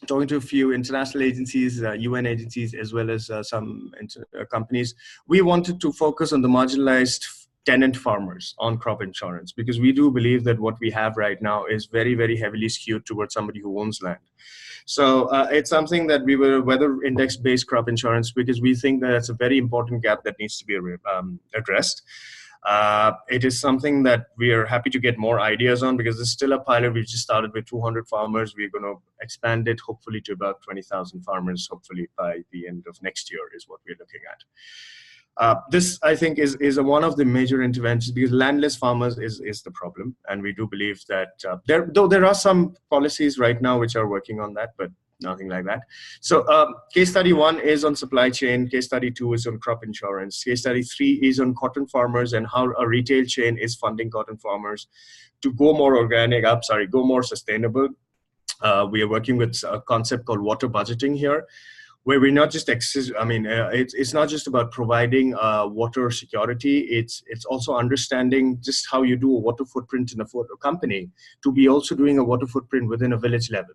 talking to a few international agencies, UN agencies, as well as some companies. We wanted to focus on the marginalized tenant farmers on crop insurance, because we do believe that what we have right now is very, very heavily skewed towards somebody who owns land. So it's something that we were weather index-based crop insurance, because we think that it's a very important gap that needs to be addressed. It is something that we are happy to get more ideas on, because it's still a pilot. We've just started with 200 farmers. We're going to expand it hopefully to about 20,000 farmers, hopefully by the end of next year is what we're looking at. This, I think, is one of the major interventions, because landless farmers is the problem. And we do believe that there are some policies right now which are working on that, but nothing like that. So case study 1 is on supply chain. Case study 2 is on crop insurance. Case study 3 is on cotton farmers and how a retail chain is funding cotton farmers to go more organic, go more sustainable. We are working with a concept called water budgeting here, where we're not just it's not just about providing water security. It's also understanding just how you do a water footprint in a company to be also doing a water footprint within a village level.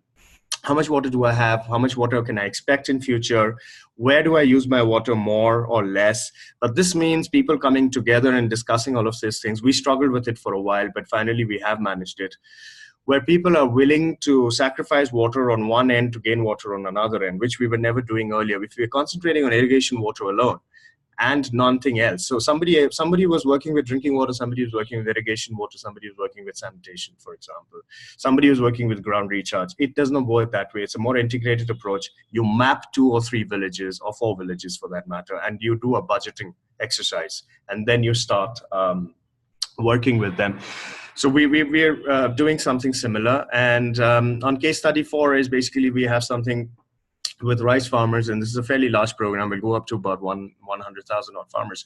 How much water do I have? How much water can I expect in future? Where do I use my water more or less? But this means people coming together and discussing all of these things. We struggled with it for a while, but finally we have managed it, where people are willing to sacrifice water on one end to gain water on another end, which we were never doing earlier. If we were concentrating on irrigation water alone and nothing else. So somebody was working with drinking water, somebody was working with irrigation water, somebody was working with sanitation, for example. Somebody was working with ground recharge. It does not work that way. It's a more integrated approach. You map 2 or 3 villages, or 4 villages for that matter, and you do a budgeting exercise, and then you start working with them. So we're doing something similar. And on case study 4 is basically we have something with rice farmers, and this is a fairly large program. We'll go up to about 100,000 odd farmers,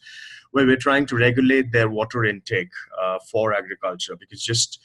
where we're trying to regulate their water intake for agriculture, because just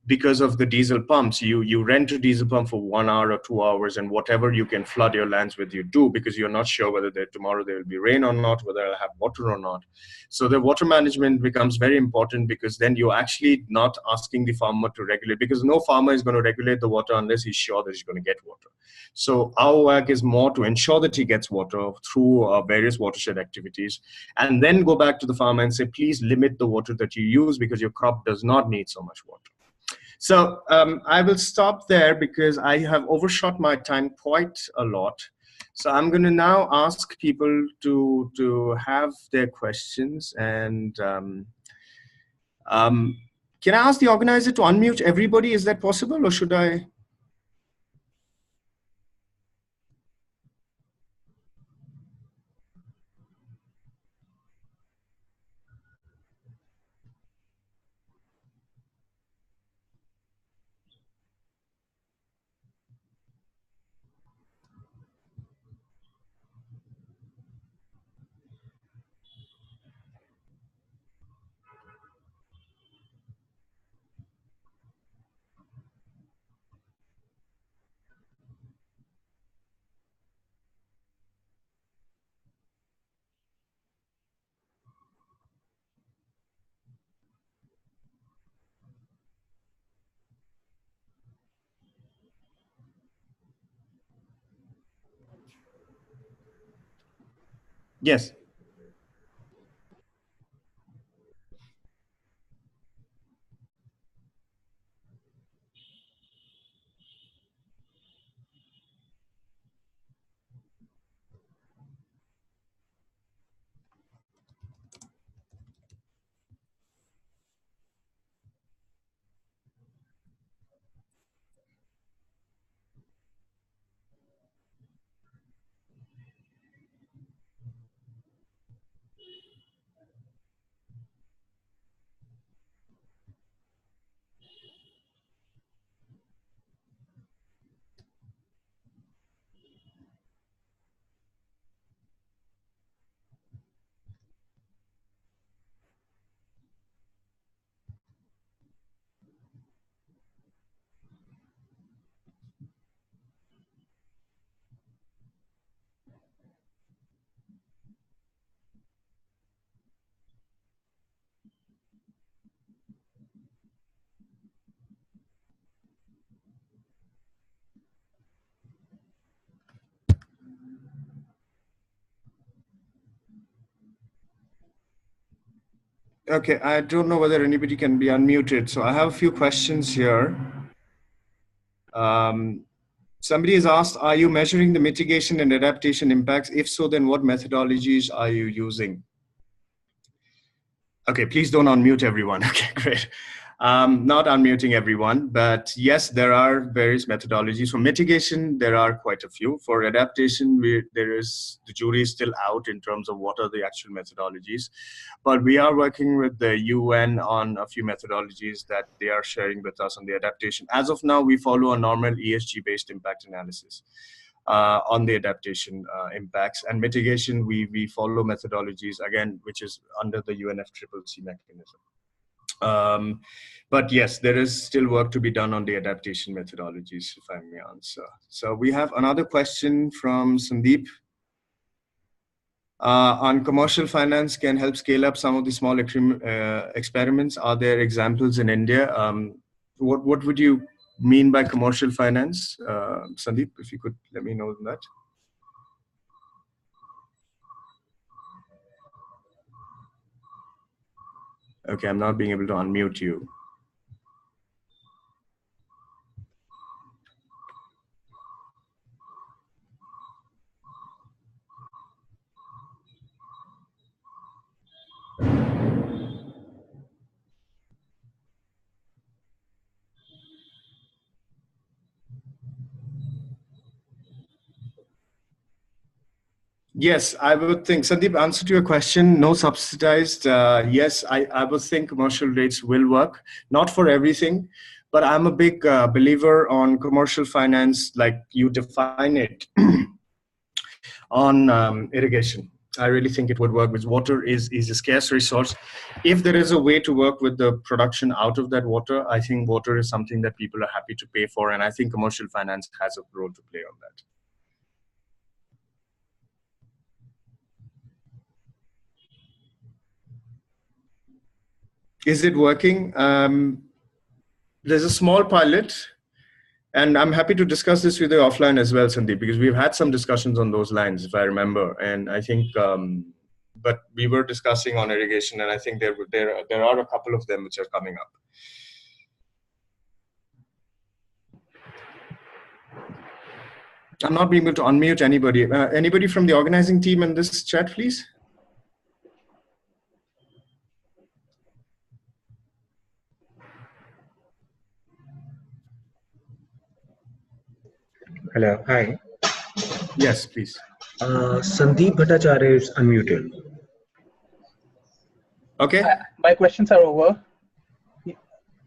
because of the diesel pumps, you rent a diesel pump for 1 hour or 2 hours, and whatever you can flood your lands with, you do, because you're not sure whether tomorrow there will be rain or not, whether I'll have water or not. So the water management becomes very important, because then you're actually not asking the farmer to regulate, because no farmer is going to regulate the water unless he's sure that he's going to get water. So our work is more to ensure that he gets water through various watershed activities, and then go back to the farmer and say, please limit the water that you use, because your crop does not need so much water. So I will stop there because I have overshot my time quite a lot. So I'm going to now ask people to have their questions. And can I ask the organizer to unmute everybody? Is that possible, or should I? Yes. Okay, I don't know whether anybody can be unmuted. So I have a few questions here. Somebody has asked, are you measuring the mitigation and adaptation impacts? If so, then what methodologies are you using? Okay, please don't unmute everyone. Okay, great. Not unmuting everyone, but yes, there are various methodologies. For mitigation, there are quite a few. For adaptation, the jury is still out in terms of what are the actual methodologies. But we are working with the UN on a few methodologies that they are sharing with us on the adaptation. As of now, we follow a normal ESG-based impact analysis on the adaptation impacts. And mitigation, we follow methodologies, again, which is under the UNFCCC mechanism. But yes, there is still work to be done on the adaptation methodologies, if I may answer. So we have another question from Sandeep. On commercial finance can help scale up some of the small experiments. Are there examples in India? What would you mean by commercial finance? Sandeep, if you could let me know that. Okay, I'm not being able to unmute you. Yes, I would think, Sandeep, answer to your question, no subsidized. Yes, I would think commercial rates will work, not for everything, but I'm a big believer on commercial finance, like you define it, on irrigation. I really think it would work, because water is a scarce resource. If there is a way to work with the production out of that water, I think water is something that people are happy to pay for, and I think commercial finance has a role to play on that. Is it working? There's a small pilot, and I'm happy to discuss this with you offline as well, Sandeep, because we've had some discussions on those lines, if I remember. And I think, but we were discussing on irrigation, and I think there are a couple of them which are coming up. I'm not being able to unmute anybody. Anybody from the organizing team in this chat, please? Hello, hi. Yes, please. Sandeep Bhattacharya is unmuted. Okay. My questions are over.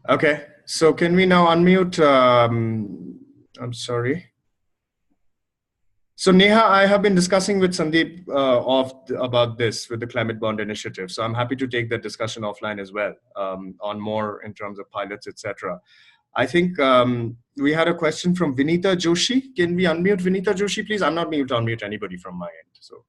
Okay. So can we now unmute? I'm sorry. So Neha, I have been discussing with Sandeep about this with the Climate Bond Initiative. So I'm happy to take that discussion offline as well, on more in terms of pilots, etc. I think we had a question from Vinita Joshi. Can we unmute Vinita Joshi, please? I'm not able to unmute anybody from my end. So.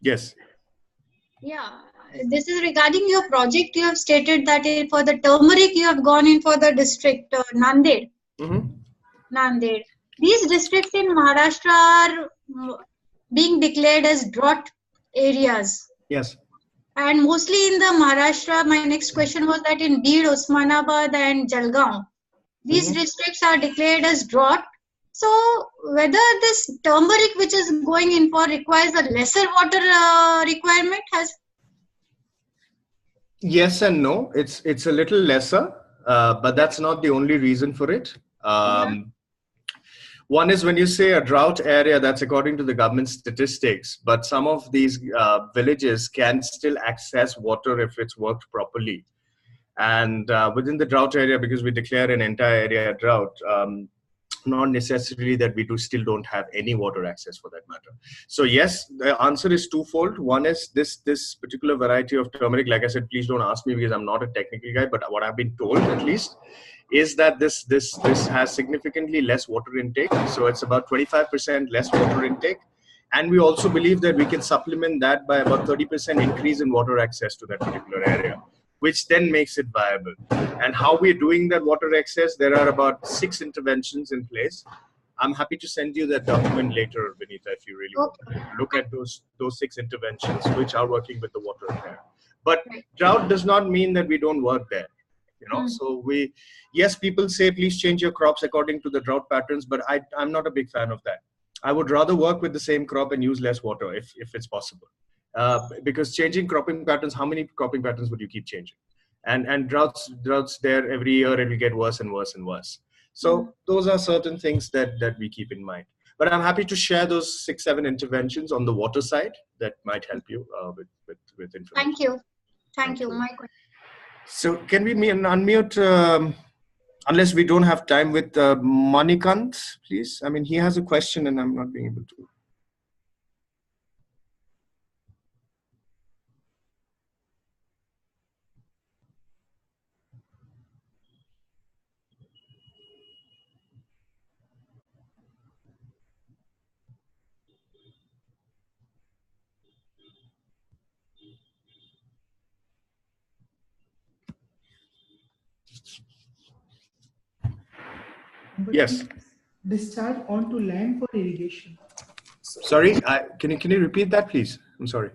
Yes. Yeah, this is regarding your project. You have stated that for the turmeric, you have gone in for the district Nanded. Nanded. These districts in Maharashtra are being declared as drought areas. Yes. And mostly in the Maharashtra, my next question was that in Bid, Osmanabad and Jalgaon, these districts are declared as drought. So whether this turmeric which is going in for requires a lesser water requirement has? Yes and no. It's a little lesser, but that's not the only reason for it. One is when you say a drought area, that's according to the government statistics, but some of these villages can still access water if it's worked properly. And within the drought area, because we declare an entire area drought, not necessarily that we still don't have any water access for that matter. So yes, the answer is twofold. One is this particular variety of turmeric. Like I said, please don't ask me because I'm not a technical guy, but what I've been told at least is that this has significantly less water intake. So it's about 25% less water intake. And we also believe that we can supplement that by about 30% increase in water access to that particular area, which then makes it viable. And how we're doing that water access, there are about 6 interventions in place. I'm happy to send you that document later, Vinita, if you really want to look at those 6 interventions, which are working with the water there. But drought does not mean that we don't work there. You know, so yes, people say, please change your crops according to the drought patterns, but I'm not a big fan of that. I would rather work with the same crop and use less water if it's possible. Because changing cropping patterns, how many cropping patterns would you keep changing? And droughts there every year, it will get worse and worse and worse. So those are certain things that we keep in mind. But I'm happy to share those 6-7 interventions on the water side that might help you with information. Thank you. Thank you. My question. So can we unmute, unless we don't have time, with Manikant, please? I mean, he has a question and I'm not being able to. Yes. Discharge onto land for irrigation. Sorry, can you repeat that, please? I'm sorry.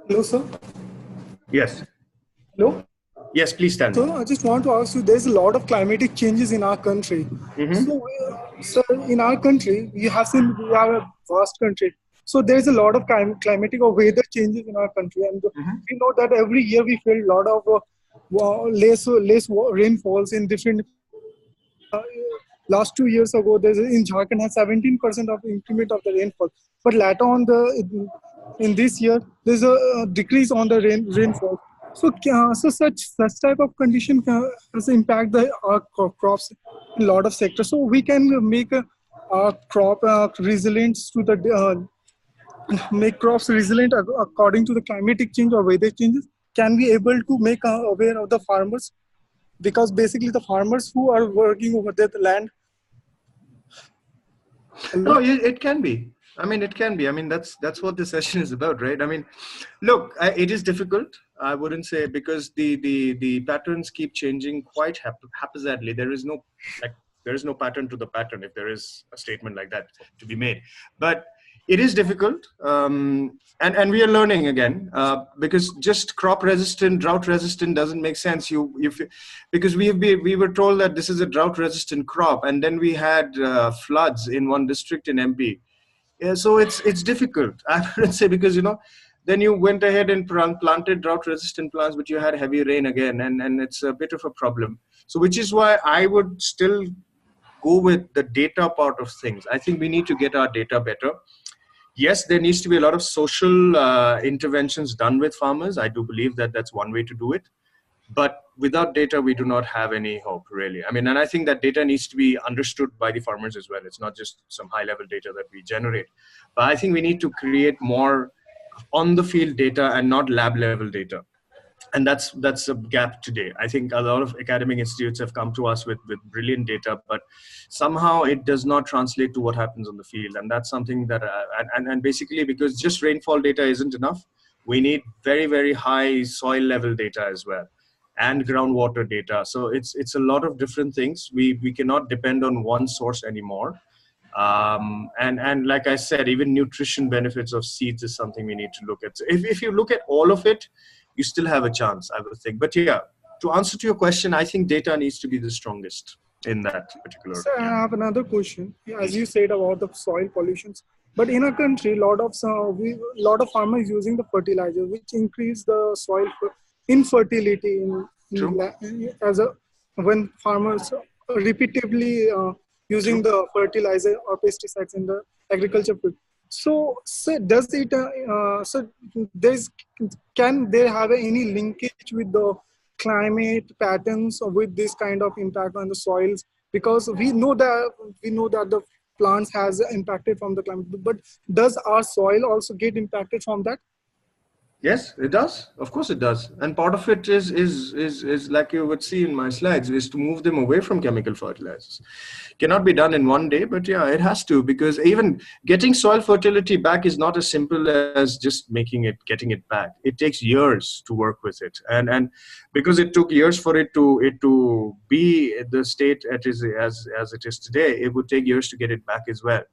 Hello, sir. Yes. Hello. Yes, please stand. So I just want to ask you, there's a lot of climatic changes in our country. So in our country, we have a vast country. So there's a lot of climatic or weather changes in our country, and we know that every year we feel a lot of less rainfalls in different. Last 2 years ago, there's in Jharkhand has 17% of increment of the rainfall, but later on in this year there's a decrease on the rainfall. So such type of condition has impact the crops in a lot of sectors. So we can make a crop resilient to the make crops resilient according to the climatic change or weather changes. Can we able to make aware of the farmers, because basically the farmers who are working over there, the land. No, it can be. I mean, it can be. I mean, that's what the session is about, right? I mean, look, it is difficult. I wouldn't say, because the patterns keep changing quite haphazardly. There is no pattern to the pattern, if there is a statement like that to be made. But it is difficult, and we are learning again, because just crop resistant, drought resistant doesn't make sense. Because we were told that this is a drought resistant crop, and then we had floods in one district in MP. Yeah, so it's difficult. I would say, because then you went ahead and planted drought resistant plants, but you had heavy rain again, and it's a bit of a problem. So which is why I would still go with the data part of things. I think we need to get our data better. Yes, there needs to be a lot of social interventions done with farmers. I do believe that that's one way to do it. But without data, we do not have any hope, really. I mean, and I think that data needs to be understood by the farmers as well. It's not just some high-level data that we generate. But I think we need to create more on-the-field data and not lab-level data. And that's a gap today. I think a lot of academic institutes have come to us with brilliant data, but somehow it does not translate to what happens on the field. And that's something that, and basically, because just rainfall data isn't enough, we need very, very high soil level data as well, and groundwater data. So it's a lot of different things. We cannot depend on one source anymore. And like I said, even nutrition benefits of seeds is something we need to look at. So if you look at all of it, you still have a chance, I would think. But yeah, to answer to your question, I think data needs to be the strongest in that particular. So I have another question. As you said about the soil pollutions, but in our country, a lot of farmers using the fertilizer, which increase the soil infertility when farmers repeatedly using the fertilizer or pesticides in the agriculture field. So does it? Can there have any linkage with the climate patterns or with this kind of impact on the soils? Because we know that the plants has impacted from the climate, but does our soil also get impacted from that? Yes, it does. Of course it does. And part of it is like you would see in my slides, is to move them away from chemical fertilizers. Cannot be done in one day, but yeah, it has to, because even getting soil fertility back is not as simple as just getting it back. It takes years to work with it. And because it took years for it to be the state as it is today, it would take years to get it back as well.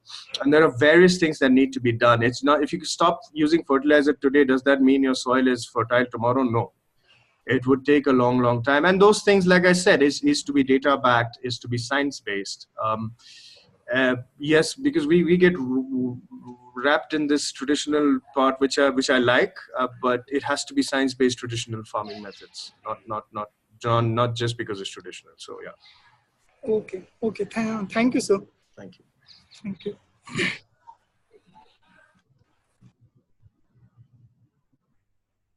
And there are various things that need to be done. It's not, if you stop using fertilizer today, does that mean your soil is fertile tomorrow? No. It would take a long, long time. And those things, like I said, is to be data backed, is to be science based. Yes, because we get wrapped in this traditional part, which I like, but it has to be science based traditional farming methods, not just because it's traditional. So yeah. Okay. Thank you, sir. Thank you. Thank you.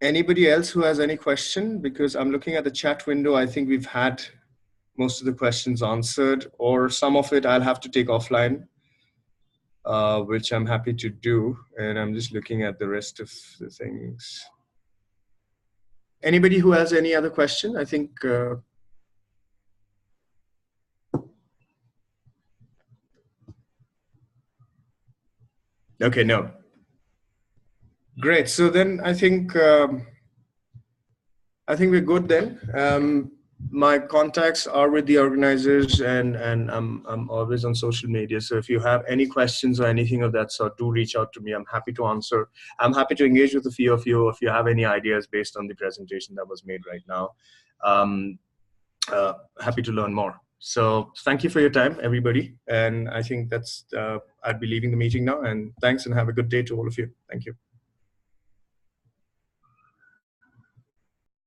Anybody else who has any question? Because I'm looking at the chat window. I think we've had most of the questions answered, or some of it I'll have to take offline, which I'm happy to do. And I'm just looking at the rest of the things. Anybody who has any other question? I think. Okay, no. Great. So then I think we're good then. My contacts are with the organizers, and I'm always on social media. So if you have any questions or anything of that sort, do reach out to me. I'm happy to answer. I'm happy to engage with a few of you if you have any ideas based on the presentation that was made right now. Happy to learn more. So thank you for your time, everybody. And I think that's, I'd be leaving the meeting now. And thanks, and have a good day to all of you. Thank you.